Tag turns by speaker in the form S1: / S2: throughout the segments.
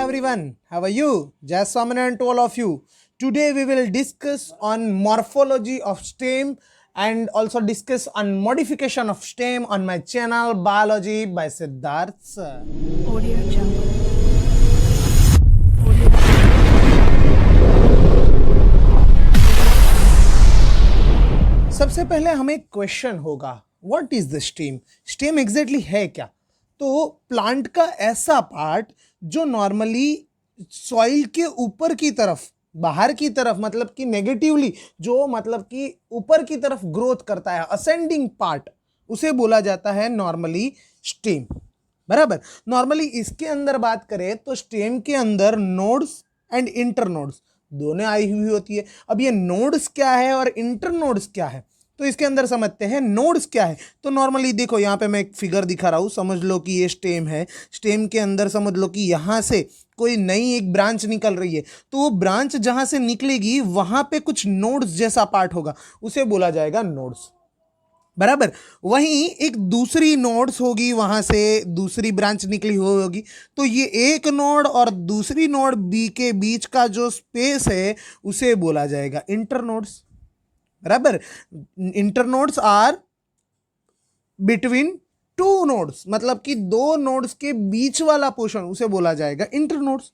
S1: everyone, how are you? Jai Swaminarayan to all of you. Today we will discuss on morphology of stem and also discuss on modification of stem on my channel Biology by Siddharth Sir.
S2: Audio Jungle.
S1: सबसे पहले हमें एक question होगा, what is the stem? Stem exactly है क्या? तो plant का ऐसा पार्ट जो नॉर्मली सॉइल के ऊपर की तरफ, बाहर की तरफ, मतलब कि नेगेटिवली जो मतलब कि ऊपर की तरफ ग्रोथ करता है, असेंडिंग पार्ट, उसे बोला जाता है नॉर्मली स्टेम। बराबर। नॉर्मली इसके अंदर बात करें तो स्टेम के अंदर नोड्स एंड इंटरनोड्स दोनों आई हुई होती है। अब ये नोड्स क्या है और इंटरनोड्स क्या है, तो इसके अंदर समझते हैं नोड्स क्या है। तो नॉर्मली देखो यहाँ पे मैं एक फिगर दिखा रहा हूँ, समझ लो कि ये स्टेम है। स्टेम के अंदर समझ लो कि यहाँ से कोई नई एक ब्रांच निकल रही है, तो वो ब्रांच जहाँ से निकलेगी वहाँ पे कुछ नोड्स जैसा पार्ट होगा, उसे बोला जाएगा नोड्स। बराबर। वहीं एक दूसरी नोड्स होगी, वहां से दूसरी ब्रांच निकली होगी, तो ये एक नोड और दूसरी नोड बी के बीच का जो स्पेस है उसे बोला जाएगा इंटरनोड्स। बराबर। Internodes are between two nodes, मतलब कि दो नोड्स के बीच वाला पोर्शन, उसे बोला जाएगा इंटरनोड्स।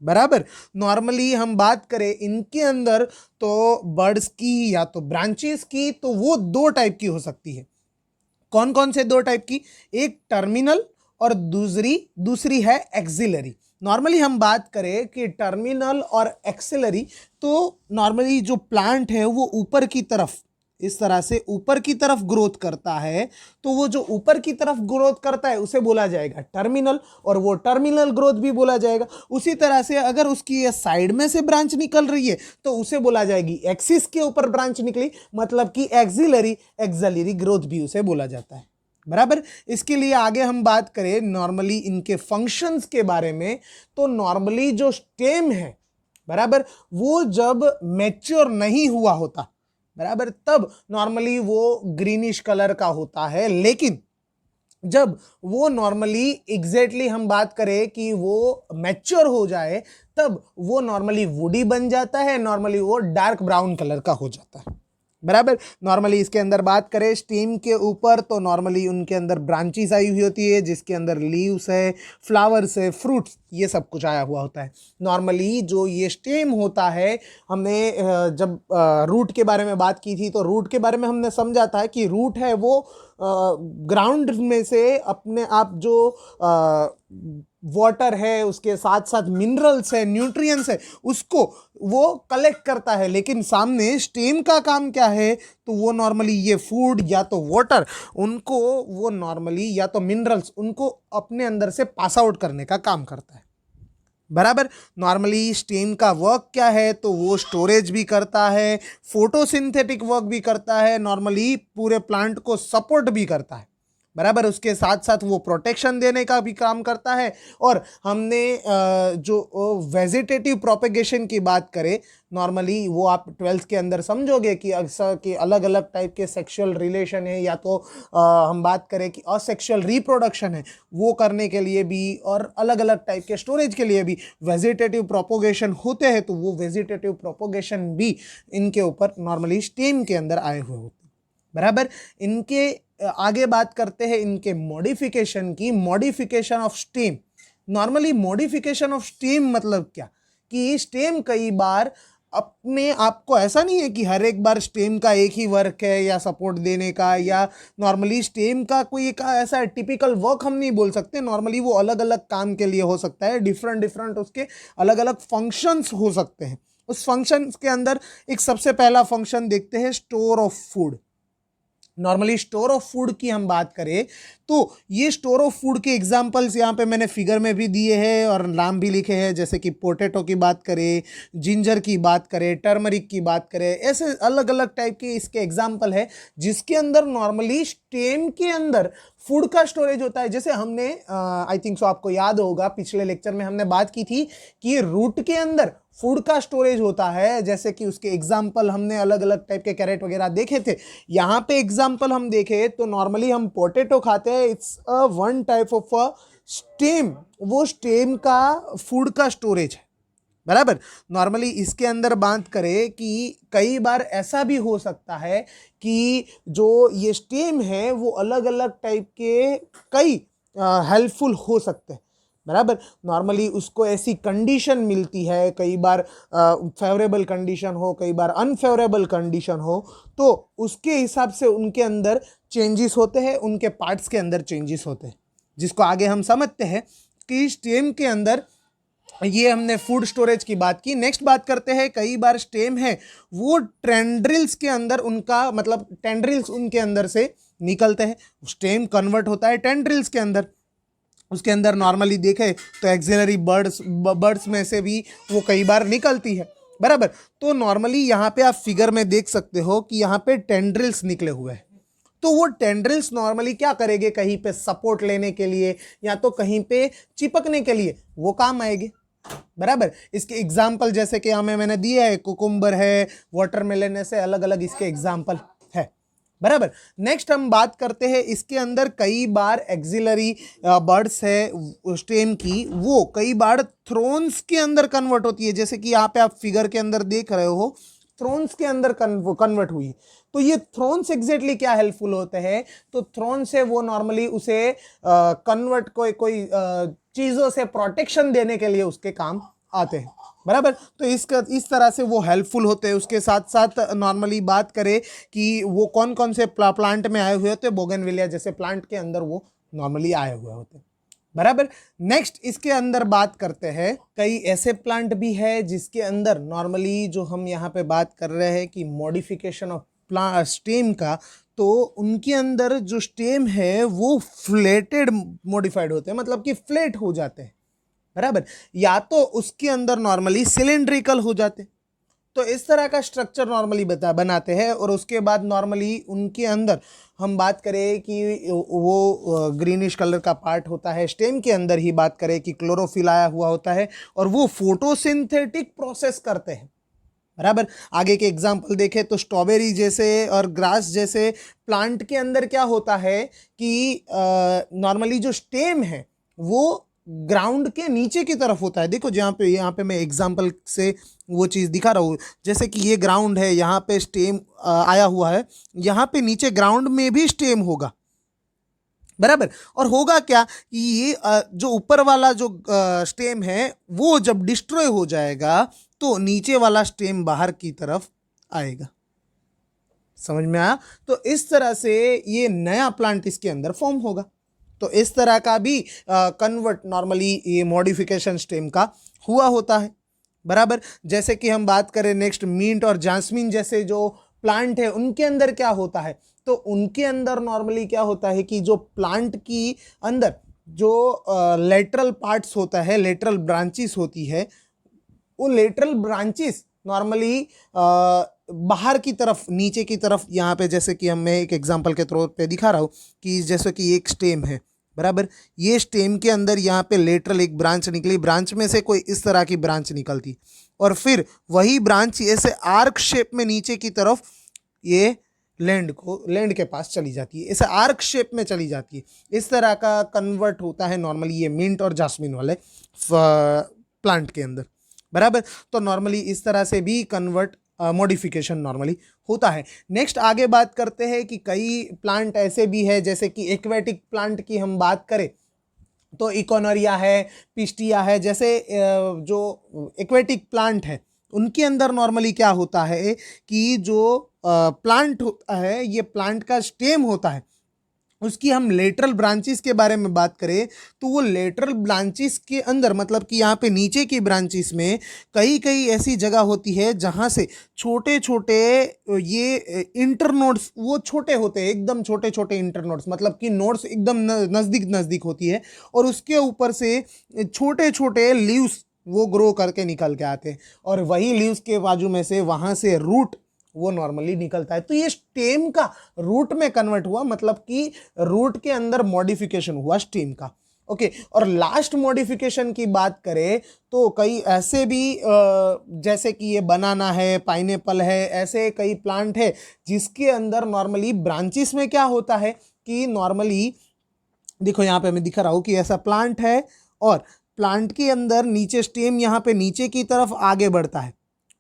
S1: बराबर। नॉर्मली हम बात करें इनके अंदर तो बर्ड्स की या तो ब्रांचेस की, तो वो दो टाइप की हो सकती है। कौन कौन से दो टाइप की? एक टर्मिनल और दूसरी है एक्सिलरी। नॉर्मली हम बात करें कि टर्मिनल और एक्सिलरी, तो नॉर्मली जो प्लांट है वो ऊपर की तरफ, इस तरह से ऊपर की तरफ ग्रोथ करता है, तो वो जो ऊपर की तरफ ग्रोथ करता है उसे बोला जाएगा टर्मिनल, और वो टर्मिनल ग्रोथ भी बोला जाएगा। उसी तरह से अगर उसकी ये साइड में से ब्रांच निकल रही है तो उसे बोला जाएगी एक्सिस के ऊपर ब्रांच निकली, मतलब कि एक्सिलरी ग्रोथ भी उसे बोला जाता है। बराबर। इसके लिए आगे हम बात करें नॉर्मली इनके फंक्शंस के बारे में, तो नॉर्मली जो स्टेम है, बराबर, वो जब मैच्योर नहीं हुआ होता, बराबर, तब नॉर्मली वो ग्रीनिश कलर का होता है। लेकिन जब वो नॉर्मली एग्जैक्टली हम बात करें कि वो मैच्योर हो जाए, तब वो नॉर्मली वुडी बन जाता है, नॉर्मली वो डार्क ब्राउन कलर का हो जाता है। बराबर। नॉर्मली इसके अंदर बात करें स्टेम के ऊपर, तो नॉर्मली उनके अंदर ब्रांचेस आई हुई होती है, जिसके अंदर लीव्स है, फ्लावर्स है, फ्रूट्स, ये सब कुछ आया हुआ होता है। नॉर्मली जो ये स्टेम होता है, हमने जब रूट के बारे में बात की थी, तो रूट के बारे में हमने समझा था कि रूट है वो ग्राउंड में से अपने आप जो वाटर है, उसके साथ साथ मिनरल्स है, न्यूट्रिएंट्स है, उसको वो कलेक्ट करता है। लेकिन सामने स्टेम का काम क्या है, तो वो नॉर्मली ये फूड या तो वाटर, उनको वो नॉर्मली या तो मिनरल्स, उनको अपने अंदर से पास आउट करने का काम करता है। बराबर। नॉर्मली स्टेम का वर्क क्या है, तो वो स्टोरेज भी करता है, फोटोसिंथेटिक वर्क भी करता है, नॉर्मली पूरे प्लांट को सपोर्ट भी करता है। बराबर। उसके साथ साथ वो प्रोटेक्शन देने का भी काम करता है। और हमने जो वेजिटेटिव प्रोपेगेशन की बात करें, नॉर्मली वो आप 12th के अंदर समझोगे कि अक्सर कि अलग अलग टाइप के सेक्सुअल रिलेशन है, या तो हम बात करें कि असेक्सुअल रिप्रोडक्शन है, वो करने के लिए भी और अलग अलग टाइप के स्टोरेज के लिए भी वेजिटेटिव प्रोपोगेशन होते हैं, तो वो वेजिटेटिव प्रोपोगेशन भी इनके ऊपर नॉर्मली स्टेम के अंदर आए हुए होते हैं। बराबर। इनके आगे बात करते हैं इनके मॉडिफिकेशन की। Modification of stem, normally modification of stem मतलब क्या, कि स्टेम कई बार अपने आप को, ऐसा नहीं है कि हर एक बार स्टेम का एक ही वर्क है या सपोर्ट देने का, या नॉर्मली स्टेम का कोई एक ऐसा टिपिकल वर्क हम नहीं बोल सकते। नॉर्मली वो अलग अलग काम के लिए हो सकता है, डिफरेंट उसके अलग अलग फंक्शंस हो सकते हैं। उस फंक्शन के अंदर एक सबसे पहला फंक्शन देखते हैं, store of food. Normally store of food की हम बात करें, तो ये स्टोर ऑफ फूड के एग्जांपल्स यहाँ पे मैंने फिगर में भी दिए हैं और नाम भी लिखे हैं, जैसे कि पोटैटो की बात करें, जिंजर की बात करें, टर्मरिक की बात करें, ऐसे अलग अलग टाइप के इसके एग्जांपल है, जिसके अंदर नॉर्मली स्टेम के अंदर फूड का स्टोरेज होता है। जैसे हमने आई थिंक सो आपको याद होगा, पिछले लेक्चर में हमने बात की थी कि रूट के अंदर फूड का स्टोरेज होता है, जैसे कि उसके एग्जाम्पल हमने अलग अलग टाइप के कैरेट वगैरह देखे थे। यहाँ पे एग्जाम्पल हम देखें तो नॉर्मली हम पोटैटो खाते हैं, it's a one type of stem, वो स्टेम का फूड का स्टोरेज है, बराबर। नॉर्मली इसके अंदर बात करें कि कई बार ऐसा भी हो सकता है कि जो ये स्टेम है वो अलग अलग टाइप के कई हेल्पफुल हो सकते हैं, बराबर। नॉर्मली उसको ऐसी कंडीशन मिलती है, कई बार फेवरेबल कंडीशन हो, कई बार अनफेवरेबल कंडीशन हो, तो उसके हिसाब से उनके अंदर चेंजेस होते हैं, उनके पार्ट्स के अंदर चेंजेस होते हैं, जिसको आगे हम समझते हैं कि स्टेम के अंदर। ये हमने फूड स्टोरेज की बात की। नेक्स्ट बात करते हैं, कई बार स्टेम है वो टेंड्रिल्स के अंदर, उनका मतलब टेंड्रिल्स उनके अंदर से निकलते हैं, स्टेम कन्वर्ट होता है टेंड्रिल्स के अंदर। उसके अंदर नॉर्मली देखें तो एक्सिलरी बर्ड्स में से भी वो कई बार निकलती है, बराबर। तो नॉर्मली यहाँ पे आप फिगर में देख सकते हो कि यहाँ पे टेंड्रिल्स निकले हुए हैं। तो वो टेंड्रिल्स नॉर्मली क्या करेंगे, कहीं पे सपोर्ट लेने के लिए या तो कहीं पे चिपकने के लिए वो काम आएंगे, बराबर। इसके एग्जाम्पल जैसे कि हमें मैंने दिया है, कुकुम्बर है, वाटरमेलन, ऐसे अलग अलग इसके एग्जाम्पल है, बराबर। नेक्स्ट हम बात करते हैं, इसके अंदर कई बार एक्सिलरी बर्ड्स है स्टेम की, वो कई बार थ्रोन्स के अंदर कन्वर्ट होती है, जैसे कि यहाँ पे आप फिगर के अंदर देख रहे हो, थ्रोन्स के अंदर कन्वर्ट हुई। तो ये थ्रोन्स एग्जैक्टली क्या हेल्पफुल होते हैं, तो थ्रोन से वो नॉर्मली उसे कन्वर्ट कोई चीज़ों से प्रोटेक्शन देने के लिए उसके काम आते हैं, बराबर। तो इस तरह से वो हेल्पफुल होते हैं। उसके साथ साथ नॉर्मली बात करें कि वो कौन कौन से प्लांट में आए हुए होते हैं, बोगनविलिया जैसे प्लांट के अंदर वो नॉर्मली आए हुए होते हैं, बराबर। नेक्स्ट इसके अंदर बात करते हैं, कई ऐसे प्लांट भी है जिसके अंदर नॉर्मली जो हम यहाँ पे बात कर रहे हैं कि मॉडिफिकेशन ऑफ स्टेम का, तो उनके अंदर जो स्टेम है वो फ्लेटेड मॉडिफाइड होते हैं, मतलब कि फ्लेट हो जाते हैं, बराबर। या तो उसके अंदर नॉर्मली सिलेंड्रिकल हो जाते हैं। तो इस तरह का स्ट्रक्चर नॉर्मली बनाते हैं। और उसके बाद नॉर्मली उनके अंदर हम बात करें कि वो ग्रीनिश कलर का पार्ट होता है, स्टेम के अंदर ही बात करें कि क्लोरोफिल आया हुआ होता है और वो फोटोसिंथेटिक प्रोसेस करते हैं, बराबर। आगे के एग्जाम्पल देखें तो स्ट्रॉबेरी जैसे और ग्रास जैसे प्लांट के अंदर क्या होता है कि नॉर्मली जो स्टेम है वो ग्राउंड के नीचे की तरफ होता है। देखो यहाँ पे मैं एग्जाम्पल से वो चीज़ दिखा रहा हूँ, जैसे कि ये ग्राउंड है, यहाँ पे स्टेम आया हुआ है, यहाँ पे नीचे ग्राउंड में भी स्टेम होगा, बराबर। और होगा क्या कि ये जो ऊपर वाला जो स्टेम है वो जब डिस्ट्रॉय हो जाएगा तो नीचे वाला स्टेम बाहर की तरफ आएगा, समझ में आया। तो इस तरह से ये नया प्लांट इसके अंदर फॉर्म होगा। तो इस तरह का भी कन्वर्ट नॉर्मली ये मॉडिफिकेशन स्टेम का हुआ होता है, बराबर। जैसे कि हम बात करें नेक्स्ट मिंट और जास्मिन जैसे जो प्लांट है उनके अंदर क्या होता है, तो उनके अंदर नॉर्मली क्या होता है कि जो प्लांट की अंदर जो लेटरल पार्ट्स होता है, लेटरल ब्रांचेस होती है, वो लेटरल ब्रांचेस नॉर्मली बाहर की तरफ, नीचे की तरफ, यहाँ पे जैसे कि मैं एक एग्जांपल के तौर पे दिखा रहा हूँ कि जैसे कि एक स्टेम है, बराबर। ये स्टेम के अंदर यहाँ पे लेटरल एक ब्रांच निकली, ब्रांच में से कोई इस तरह की ब्रांच निकलती और फिर वही ब्रांच ऐसे आर्क शेप में नीचे की तरफ ये लैंड के पास चली जाती है, ऐसे आर्क शेप में चली जाती है। इस तरह का कन्वर्ट होता है नॉर्मली ये मिंट और जास्मिन वाले प्लांट के अंदर, बराबर। तो नॉर्मली इस तरह से भी कन्वर्ट मॉडिफिकेशन नॉर्मली होता है। नेक्स्ट आगे बात करते हैं कि कई प्लांट ऐसे भी है, जैसे कि एक्वेटिक प्लांट की हम बात करें तो इकोनोरिया है, पिस्टिया है, जैसे जो एक्वेटिक प्लांट है उनके अंदर नॉर्मली क्या होता है कि जो प्लांट होता है, ये प्लांट का स्टेम होता है, उसकी हम लेटरल ब्रांचेस के बारे में बात करें तो वो लेटरल ब्रांचेस के अंदर, मतलब कि यहाँ पे नीचे की ब्रांचेस में कई कई ऐसी जगह होती है जहाँ से छोटे छोटे ये इंटरनोड्स, वो छोटे होते हैं, एकदम छोटे छोटे इंटरनोड्स, मतलब कि नोड्स एकदम नज़दीक नज़दीक होती है और उसके ऊपर से छोटे छोटे लीव्स वो ग्रो करके निकल के आते हैं और वही लीव्स के बाजू में से वहाँ से रूट वो नॉर्मली निकलता है। तो ये स्टेम का रूट में कन्वर्ट हुआ, मतलब कि रूट के अंदर मॉडिफिकेशन हुआ स्टेम का, ओके। और लास्ट मॉडिफिकेशन की बात करें तो कई ऐसे भी जैसे कि ये बनाना है, पाइनएप्पल है, ऐसे कई प्लांट है जिसके अंदर नॉर्मली ब्रांचेस में क्या होता है कि नॉर्मली देखो यहाँ पे मैं दिखा रहा हूँ कि ऐसा प्लांट है और प्लांट के अंदर नीचे स्टेम यहाँ पे नीचे की तरफ आगे बढ़ता है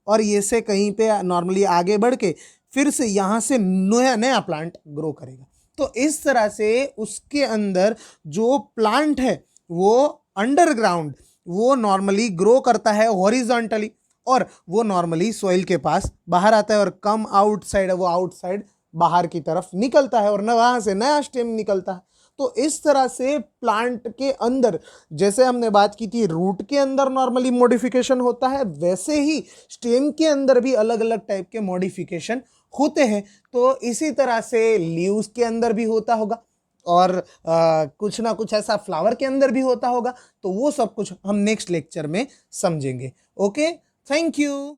S1: और ये से कहीं पे नॉर्मली आगे बढ़ के फिर से यहाँ से नया नया प्लांट ग्रो करेगा। तो इस तरह से उसके अंदर जो प्लांट है वो अंडरग्राउंड वो नॉर्मली ग्रो करता है हॉरिजॉन्टली और वो नॉर्मली सॉइल के पास बाहर आता है और कम आउटसाइड वो आउटसाइड बाहर की तरफ निकलता है और न वहाँ से नया स्टेम निकलता है। तो इस तरह से प्लांट के अंदर जैसे हमने बात की थी रूट के अंदर नॉर्मली मॉडिफिकेशन होता है, वैसे ही स्टेम के अंदर भी अलग अलग टाइप के मॉडिफिकेशन होते हैं। तो इसी तरह से लीव्स के अंदर भी होता होगा और कुछ ना कुछ ऐसा फ्लावर के अंदर भी होता होगा। तो वो सब कुछ हम नेक्स्ट लेक्चर में समझेंगे। Okay, thank you.